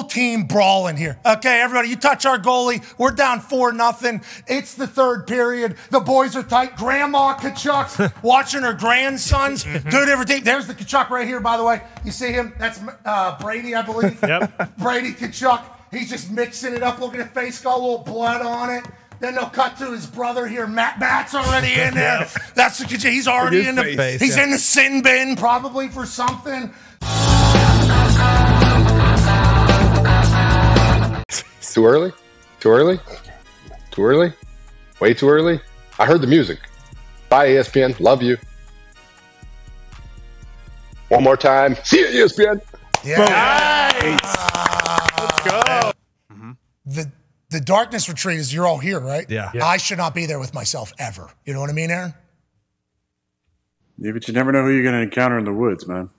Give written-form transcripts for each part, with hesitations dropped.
whole team brawling here. Okay, everybody, you touch our goalie. We're down 4-0. It's the third period. The boys are tight. Grandma Kachuk watching her grandsons do different things. There's the Kachuk right here, by the way. You see him? That's Brady, I believe. Yep. Brady Kachuk. He's just mixing it up. Look at the face, got a little blood on it. Then they'll cut to his brother here. Matt's already in there. That's the Kachuk. He's already in the face, He's in the sin bin probably for something. Too early? Too early? Too early? Way too early? I heard the music. Bye, ESPN. Love you. One more time. See you, ESPN. Yeah. Nice. Let's go. The darkness retreat is you're all here, right? Yeah. I should not be there with myself ever. You know what I mean, Aaron? Yeah, but you never know who you're going to encounter in the woods, man.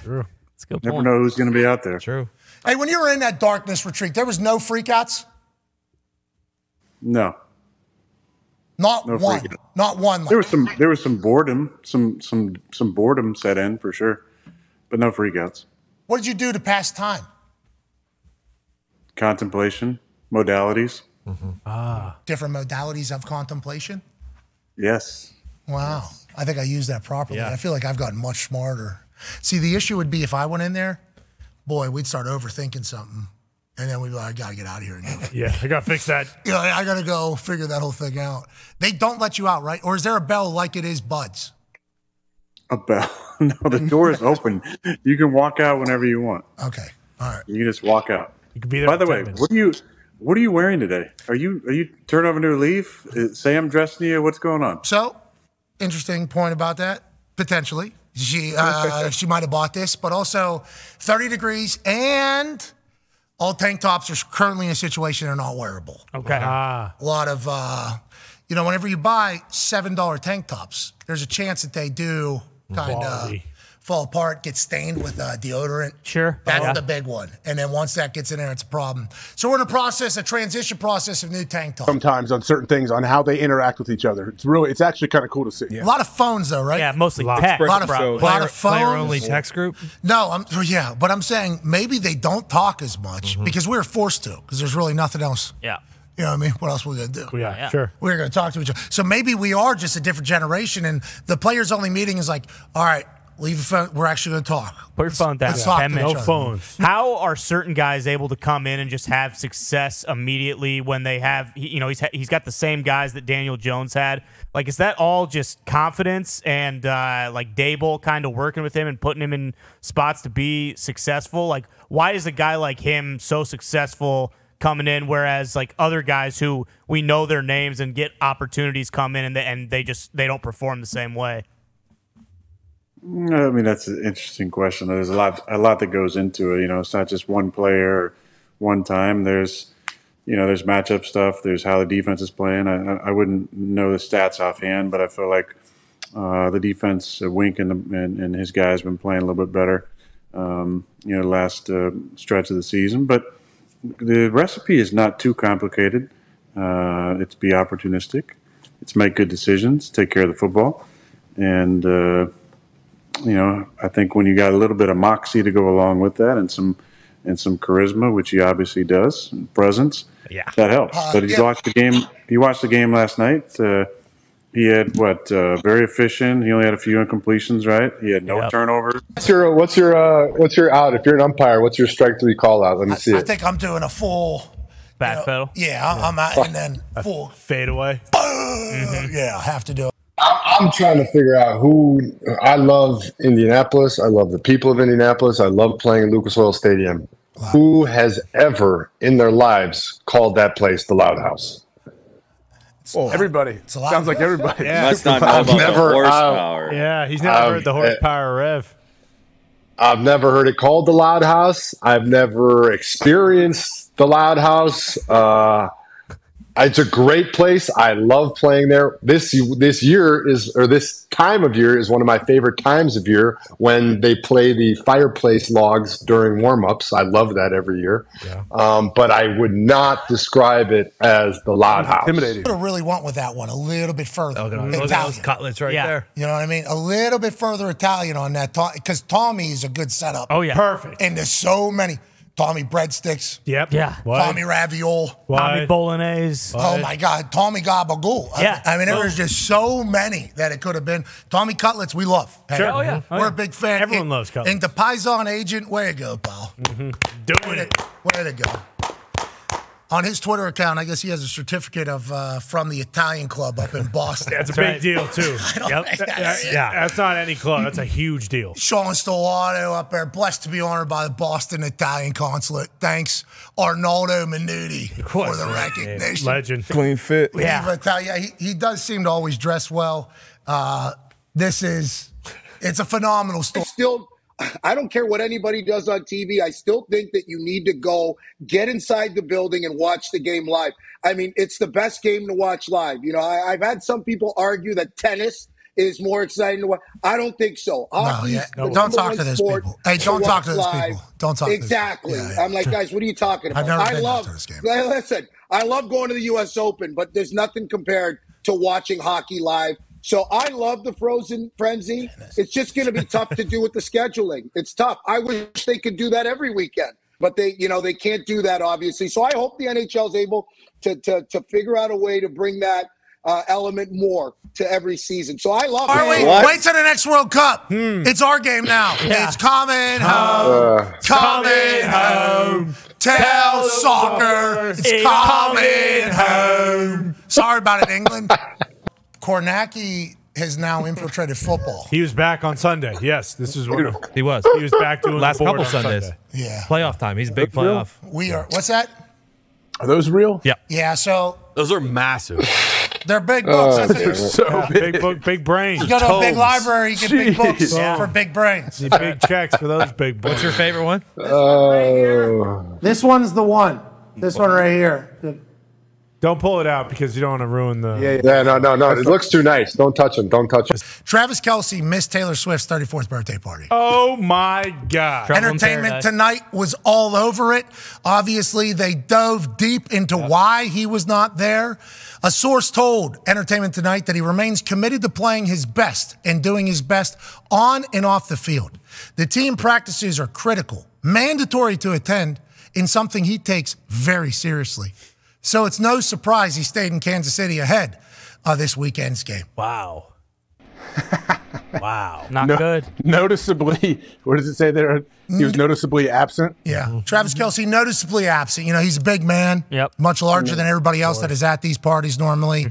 True. That's a good Never point. know who's going to be out there. True. Hey, when you were in that darkness retreat, there was no freakouts? No. Not No one. freakouts. Not one. There was some boredom, some boredom set in for sure, but no freakouts. What did you do to pass time? Contemplation, modalities. Different modalities of contemplation? Yes. Wow. I think I used that properly. Yeah. I feel like I've gotten much smarter. See, the issue would be if I went in there, boy, we'd start overthinking something. And then we'd be like, I got to get out of here. And Yeah, I got to fix that. you know, I got to go figure that whole thing out. They don't let you out, right? Or is there a bell like it is Bud's? A bell. No, the door is open. You can walk out whenever you want. Okay. All right. You can just walk out. You could be there. By the for way, 10 minutes. what are you wearing today? Are you turning over a new leaf? Is Sam dressing you? What's going on? So, interesting point about that. Potentially. She might have bought this, but also 30 degrees and all tank tops are currently in a situation they're not wearable. Okay. A lot of, whenever you buy $7 tank tops, there's a chance that they do kind of Quality. fall apart, get stained with deodorant. Sure. That's Yeah. the big one. And then once that gets in there, it's a problem. So we're in a transition process of new tank tops. Sometimes on certain things, on how they interact with each other. It's actually kind of cool to see. A lot of phones, though, right? Yeah, mostly Lots text. A lot of Player only phones. text group. No, but I'm saying maybe they don't talk as much because we're forced to because there's really nothing else. Yeah. You know what I mean? What else are we going to do? Yeah, Sure. We're going to talk to each other. So maybe we are just a different generation and the players only meeting is like, all right, leave the phone. We're actually going to talk. Put your phone down. Let's talk 10 to minutes. each No other. phones. How are certain guys able to come in and just have success immediately when they have, he's got the same guys that Daniel Jones had? Like, is that all just confidence and like Dable kind of working with him and putting him in spots to be successful? Like, why is a guy like him so successful coming in, whereas like other guys who we know their names and get opportunities come in and they don't perform the same way? I mean, that's an interesting question. There's a lot that goes into it. It's not just one player or one time. There's matchup stuff. There's how the defense is playing. I wouldn't know the stats offhand, but I feel like the defense, Wink and his guys, have been playing a little bit better. The last stretch of the season, but the recipe is not too complicated. It's be opportunistic. It's make good decisions. Take care of the football, and I think when you got a little bit of moxie to go along with that, and some charisma, which he obviously does, and presence, that helps. But you watched the game. You watched the game last night. He had very efficient. He only had a few incompletions, right? He had no turnovers. What's your out? If you're an umpire, what's your strike three call out? Let me see I it. think I'm doing a full Backpedal. I'm out and then full Fade away. Yeah, I have to do it. I'm trying to figure out who. I love Indianapolis. I love the people of Indianapolis. I love playing in Lucas Oil Stadium. Wow. Who has ever in their lives called that place the Loud House? Oh, everybody. Sounds like everybody. Yeah. Must not know about the horsepower. Yeah, he's never heard the horsepower rev. I've never heard it called the Loud House. I've never experienced the Loud House. It's a great place. I love playing there. This time of year is one of my favorite times of year when they play the fireplace logs during warm-ups. I love that every year. Yeah. But I would not describe it as the Loud House. Intimidating. What I really want with that one a little bit further. Look at those cutlets right there. You know what I mean? A little bit further Italian on that because Tommy is a good setup. Oh yeah, perfect. And there's so many. Tommy Breadsticks. Yep. Yeah. Tommy Ravioli. Tommy Bolognese. Oh, my God. Tommy Gabagool. Yeah. I mean, there was just so many that it could have been. Tommy Cutlets, we love. Hey, Sure. Oh, yeah. We're a big fan. Everyone loves Cutlets. And the Paisan agent, way to go, pal. Doing it. Way to go. On his Twitter account, I guess he has a certificate of from the Italian club up in Boston. That's a big deal, too. Yep. Yeah. That's not any club. That's a huge deal. Sean Stellato up there, blessed to be honored by the Boston Italian consulate. Thanks, Arnaldo Minuti, for the recognition. Legend. Clean fit. Yeah, he does seem to always dress well. It's a phenomenal story. I don't care what anybody does on TV. I still think that you need to go get inside the building and watch the game live. I mean, it's the best game to watch live. You know, I've had some people argue that tennis is more exciting to watch. I don't think so. Don't talk to those people. Hey, don't talk to those people. Don't talk exactly. to those people. I'm like, guys, what are you talking about? I've never been to this game. Listen, I love going to the U.S. Open, but there's nothing compared to watching hockey live. So I love the Frozen Frenzy. It's just going to be tough to do with the scheduling. It's tough. I wish they could do that every weekend, but they can't do that, obviously. So I hope the NHL is able to figure out a way to bring that element more to every season. So I love it. Wait till the next World Cup. It's our game now. Yeah. It's coming home. Coming home. Tell soccer. It's coming home. Sorry about it, England. Kornacki has now infiltrated football. He was back on Sunday. Yes, this is what he was. He was back doing last the board couple on Sundays. Sunday. Yeah, playoff time. He's a big playoff. We are. What's that? Are those real? Yeah. Yeah. So those are massive. They're big books. They're so big book, big brains. You go to a big library, you get big books for big brains. Need big checks for those big books. What's your favorite one? This one's the one. This one right here. Don't pull it out because you don't want to ruin the. No. It looks too nice. Don't touch him. Don't touch him. Travis Kelce missed Taylor Swift's 34th birthday party. Oh, my God. Entertainment Tonight was all over it. Obviously, they dove deep into why he was not there. A source told Entertainment Tonight that he remains committed to playing his best and doing his best on and off the field. The team practices are critical, mandatory to attend, in something he takes very seriously. So it's no surprise he stayed in Kansas City ahead of this weekend's game. Wow. Wow. Not good. Noticeably, what does it say there? He was noticeably absent? Yeah. Travis Kelce, noticeably absent. You know, he's a big man. Yep. Much larger than everybody else that is at these parties normally.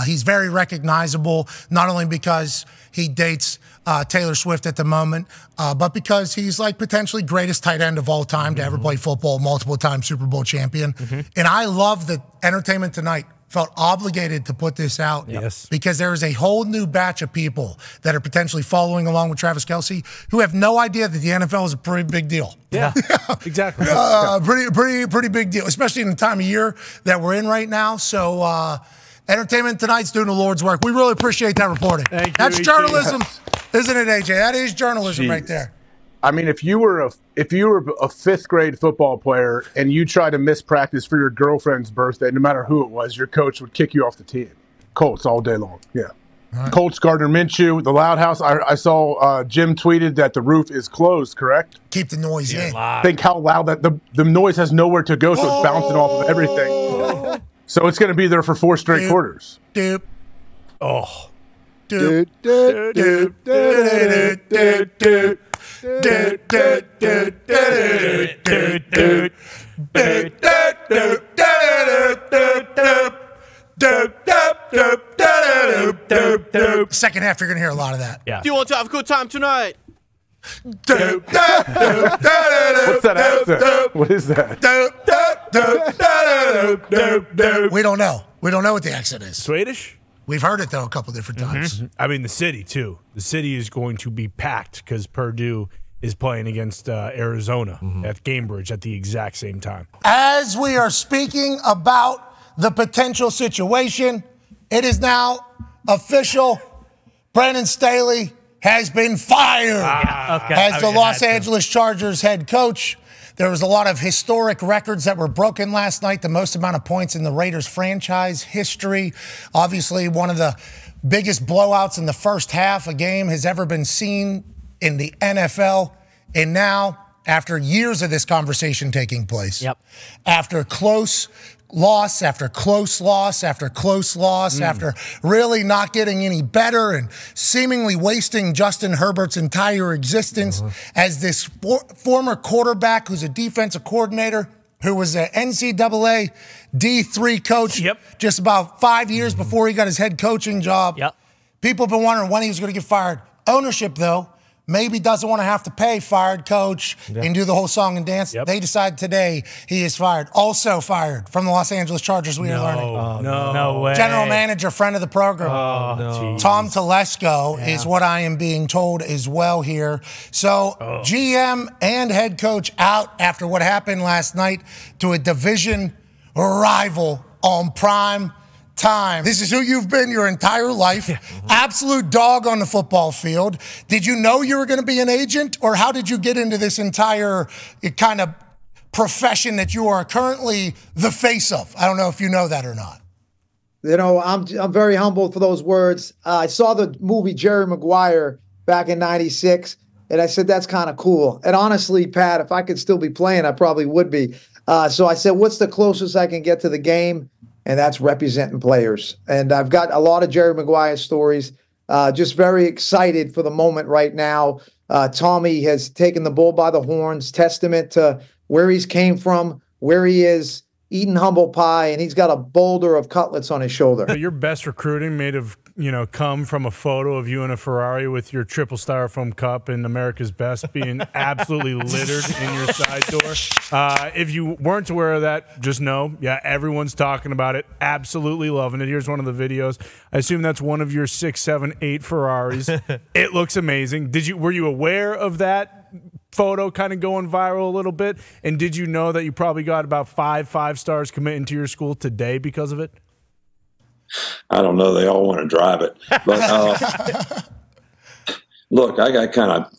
He's very recognizable, not only because he dates Taylor Swift at the moment, but because he's like potentially greatest tight end of all time to ever play football, multiple-time Super Bowl champion. And I love that Entertainment Tonight felt obligated to put this out because there is a whole new batch of people that are potentially following along with Travis Kelce who have no idea that the NFL is a pretty big deal. Yeah, exactly. Pretty big deal, especially in the time of year that we're in right now. So Entertainment Tonight's doing the Lord's work. We really appreciate that reporting. Thank you, That's AJ. journalism, isn't it, AJ? That is journalism right there. I mean, if you were a fifth grade football player and you tried to miss practice for your girlfriend's birthday, no matter who it was, your coach would kick you off the team. Colts all day long. Yeah. Right. Colts, Gardner Minshew, the Loud House. I saw Jim tweeted that the roof is closed, correct? Keep the noise in. Think how loud that the noise has nowhere to go, so it's bouncing off of everything. So it's going to be there for 4 straight quarters. Doop. Oh. Doop. Second half, you're going to hear a lot of that. Yeah. Do you want to have a good time tonight? What's that accent? What is that? We don't know. We don't know what the accent is. Swedish? We've heard it, though, a couple different times. I mean, the city, too. The city is going to be packed because Purdue is playing against Arizona at Cambridge at the exact same time. As we are speaking about the potential situation, it is now official. Brandon Staley has been fired as the Los Angeles Chargers head coach. There was a lot of historic records that were broken last night, the most amount of points in the Raiders franchise history. Obviously, one of the biggest blowouts in the first half a game has ever been seen in the NFL. And now after years of this conversation taking place. Yep. After close loss after close loss after close loss, after really not getting any better and seemingly wasting Justin Herbert's entire existence as this former quarterback who's a defensive coordinator, who was an NCAA D3 coach just about 5 years before he got his head coaching job. People have been wondering when he was going to get fired. Ownership, though, maybe doesn't want to have to pay fired coach and do the whole song and dance. They decide today he is fired. Also fired from the Los Angeles Chargers, we are learning. No way. General manager, friend of the program. Tom Telesco is what I am being told as well here. So GM and head coach out after what happened last night to a division rival on prime time. This is who you've been your entire life. Absolute dog on the football field. Did you know you were going to be an agent, or how did you get into this entire kind of profession that you are currently the face of? I don't know if you know that or not. You know, I'm very humbled for those words. I saw the movie Jerry Maguire back in '96, and I said, that's kind of cool. And honestly, Pat, if I could still be playing, I probably would be. So I said, what's the closest I can get to the game? And that's representing players. And I've got a lot of Jerry Maguire stories. Just very excited for the moment right now. Tommy has taken the bull by the horns, testament to where he's came from, where he is, eating humble pie, and he's got a boulder of cutlets on his shoulder. But your best recruiting may have, come from a photo of you in a Ferrari with your triple styrofoam cup and America's Best being absolutely littered in your side door. If you weren't aware of that, just know, everyone's talking about it, absolutely loving it. Here's one of the videos. I assume that's one of your 6, 7, 8 Ferraris. It looks amazing. Were you aware of that photo kind of going viral a little bit? And did you know that you probably got about 5 stars committing to your school today because of it? I don't know. They all want to drive it. But look, I got kind of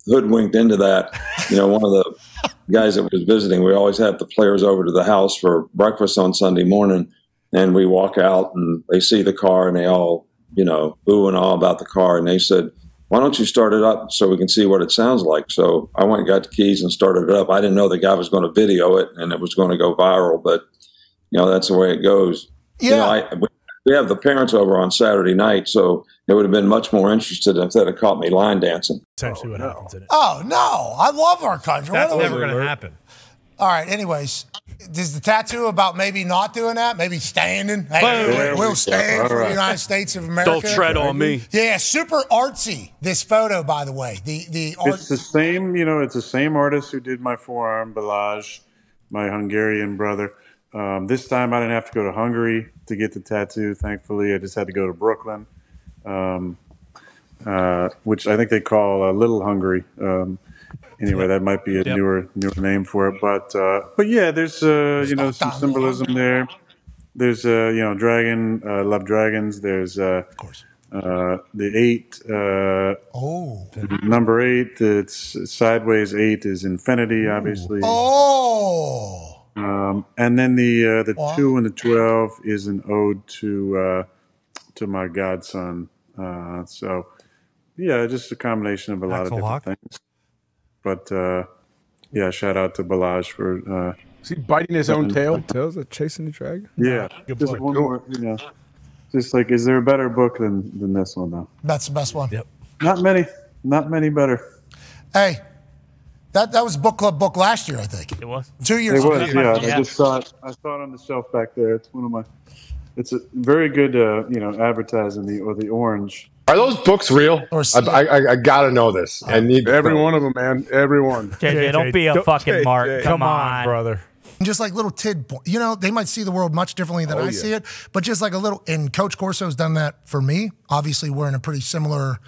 hoodwinked into that. One of the guys that was visiting, we always have the players over to the house for breakfast on Sunday morning. And we walk out and they see the car and they all, ooh and ah about the car. And they said, why don't you start it up so we can see what it sounds like? So I went and got the keys and started it up. I didn't know the guy was going to video it and it was going to go viral, but that's the way it goes. We have the parents over on Saturday night, so they would have been much more interested if they'd have caught me line dancing. Essentially what happens in it. Oh, no. I love our country. That's never going to happen. All right, anyways, is the tattoo about maybe not doing that? Maybe standing? Hey, we'll stand for the United States of America. Don't tread on me. Yeah, super artsy, this photo, by the way. It's the same, it's the same artist who did my forearm, Balázs, my Hungarian brother. This time I didn't have to go to Hungary to get the tattoo, thankfully. I just had to go to Brooklyn, which I think they call Little Hungary. Anyway, that might be a newer name for it. But yeah, there's, some symbolism there. There's, dragon, love dragons. There's, of course. The 8, number 8, it's sideways 8 is infinity, obviously. And then the 2 and the 12 is an ode to my godson. So yeah, just a combination of a lot of different things. But shout out to Balázs for. Is he biting his own tail? Tails are chasing the dragon. Yeah, just one more. Just like, is there a better book than this one though? That's the best one. Yep. Not many better. Hey. That was book club book last year, I think. It was 2 years ago. It was, yeah. I just saw it. I saw it on the shelf back there. It's one of my. It's a very good, advertising the orange. Are those books real? I gotta know this. I need every one of them, man. Every one. JJ, don't be a fucking mark. Come on, brother. Just like little they might see the world much differently than I see it, but just like a little. And Coach Corso's done that for me. Obviously, we're in a pretty similar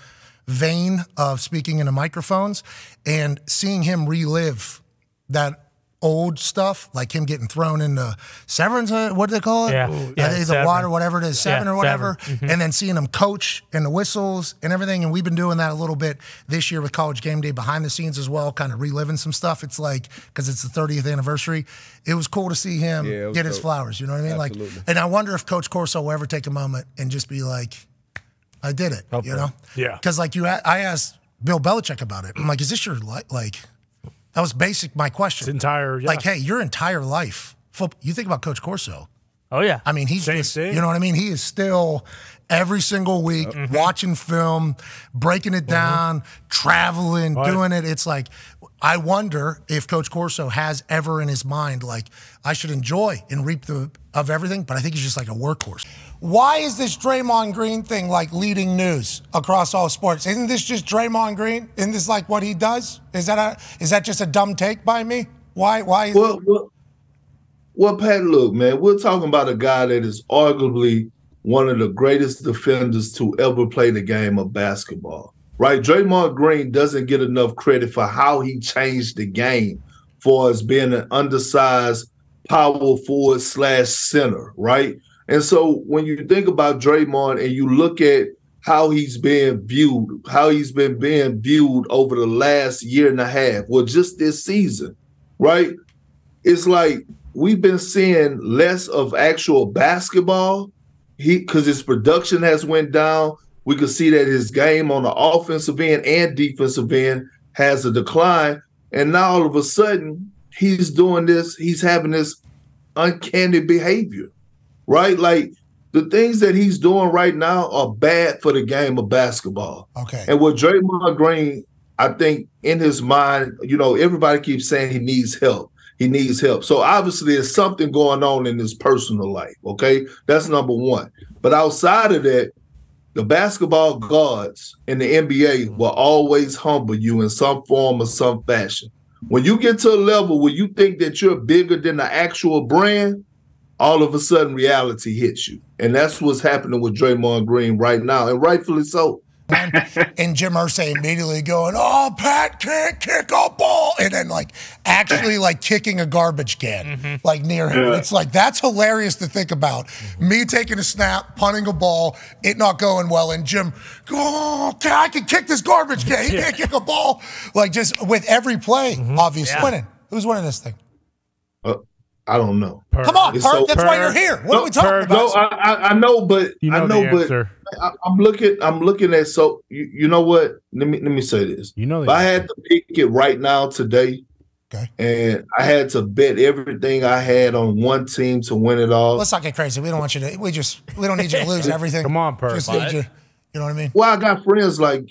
vein of speaking into microphones, and seeing him relive that old stuff, like him getting thrown into Severance, what do they call it? The water, whatever it is, Seven or whatever. And then seeing him coach and the whistles and everything. And we've been doing that a little bit this year with College Game Day behind the scenes as well, kind of reliving some stuff. It's like, because it's the 30th anniversary, it was cool to see him get his flowers. You know what I mean? Absolutely. And I wonder if Coach Corso will ever take a moment and just be like, I did it, you know? Yeah. Because I asked Bill Belichick about it. I'm like, is this your That was my question. His entire, Like, hey, your entire life. You think about Coach Corso. Oh, yeah. I mean, he's just, you know what I mean? He is still every single week watching film, breaking it down, traveling, doing it. It's like, I wonder if Coach Corso has ever in his mind, like, I should enjoy and reap of everything, but I think he's just like a workhorse. Why is this Draymond Green thing like leading news across all sports? Isn't this just Draymond Green? Isn't this like what he does? Is that just a dumb take by me? Why is Well, Pat, look, man, we're talking about a guy that is arguably one of the greatest defenders to ever play the game of basketball, right? Draymond Green doesn't get enough credit for how he changed the game for us being an undersized power forward / center, right? And so when you think about Draymond and you look at how he's being viewed, how he's been being viewed over the last year and a half, well, just this season, right? It's like we've been seeing less of actual basketball because his production has went down. We could see that his game on the offensive end and defensive end has a decline. And now all of a sudden he's doing this, he's having this uncanny behavior, right? Like the things that he's doing right now are bad for the game of basketball. Okay. And with Draymond Green, I think in his mind, everybody keeps saying he needs help. He needs help. So obviously there's something going on in his personal life, okay? That's number one. But outside of that, the basketball gods in the NBA will always humble you in some form or some fashion. When you get to a level where you think that you're bigger than the actual brand, all of a sudden reality hits you. And that's what's happening with Draymond Green right now, and rightfully so. And Jim Irsay immediately going, oh, Pat can't kick a ball. And then actually kicking a garbage can near him. It's like, that's hilarious to think about. Me taking a snap, punting a ball, it not going well. And Jim, I can kick this garbage can. He can't kick a ball. Just with every play, obviously. Winning. Who's winning this thing? I don't know. Come on, Perk. That's why you're here. What are we talking about? No, I know, but I'm looking at. So you know what? Let me say this. If I had to pick it right now today, and I had to bet everything I had on one team to win it all. Let's not get crazy. We don't want you to. We don't need you to lose everything. Come on, Perk. Just need you know what I mean? Well, I got friends like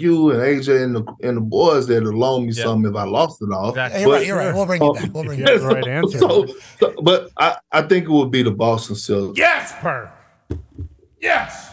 you and AJ and the boys that will loan me something if I lost it all. Exactly. Hey, you're right. We'll bring you back. We'll bring you back. The right answer. But I think it would be the Boston Celtics. Yes, Perk. Yes.